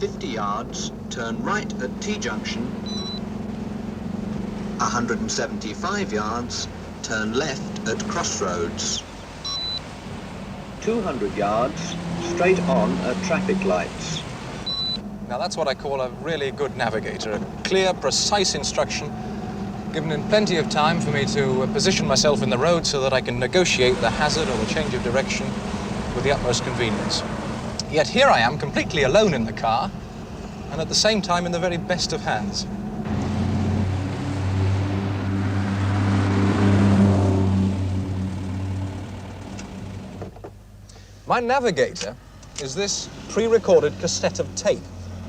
150 yards, turn right at T-junction. 175 yards, turn left at Crossroads. 200 yards, straight on at traffic lights. Now that's what I call a really good navigator, a clear, precise instruction, given in plenty of time for me to position myself in the road so that I can negotiate the hazard or the change of direction with the utmost convenience. Yet here I am, completely alone in the car, and at the same time in the very best of hands. My navigator is this pre-recorded cassette of tape.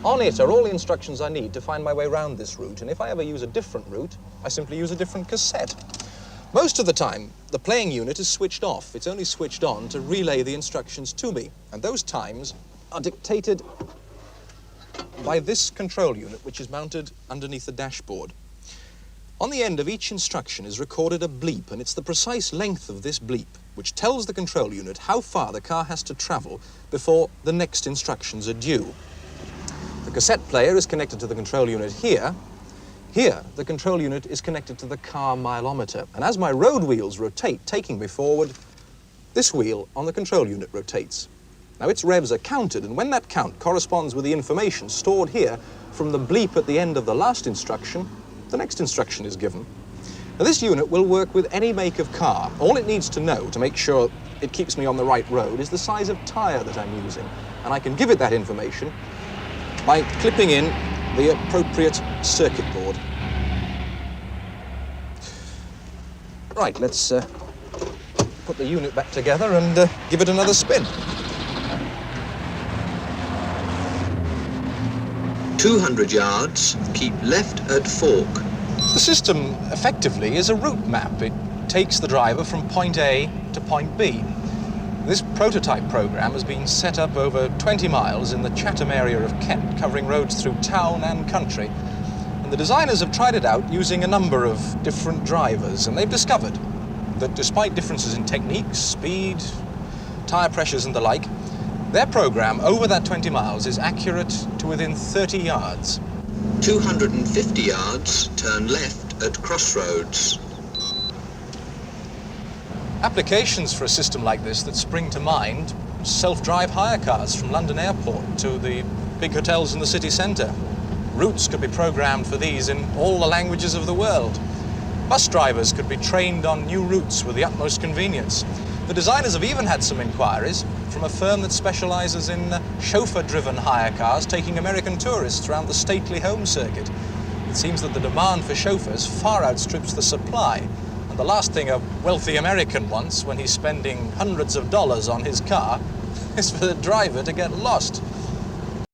On it are all the instructions I need to find my way around this route, and if I ever use a different route, I simply use a different cassette. Most of the time, the playing unit is switched off. It's only switched on to relay the instructions to me, and those times are dictated by this control unit, which is mounted underneath the dashboard. On the end of each instruction is recorded a bleep, and it's the precise length of this bleep which tells the control unit how far the car has to travel before the next instructions are due. The cassette player is connected to the control unit here. Here, the control unit is connected to the car mileometer. And as my road wheels rotate, taking me forward, this wheel on the control unit rotates. Now, its revs are counted, and when that count corresponds with the information stored here from the bleep at the end of the last instruction, the next instruction is given. Now, this unit will work with any make of car. All it needs to know to make sure it keeps me on the right road is the size of tyre that I'm using. And I can give it that information by clipping in the appropriate circuit board. Right, let's put the unit back together and give it another spin. 200 yards, keep left at Fork. The system, effectively, is a route map. It takes the driver from point A to point B. This prototype program has been set up over 20 miles in the Chatham area of Kent, covering roads through town and country. And the designers have tried it out using a number of different drivers, and they've discovered that despite differences in techniques, speed, tyre pressures and the like, their program over that 20 miles is accurate to within 30 yards. 250 yards, turn left at Crossroads. Applications for a system like this that spring to mind: self-drive hire cars from London Airport to the big hotels in the city centre. Routes could be programmed for these in all the languages of the world. Bus drivers could be trained on new routes with the utmost convenience. The designers have even had some inquiries from a firm that specialises in chauffeur-driven hire cars taking American tourists around the stately home circuit. It seems that the demand for chauffeurs far outstrips the supply, and the last thing a wealthy American wants when he's spending hundreds of dollars on his car is for the driver to get lost.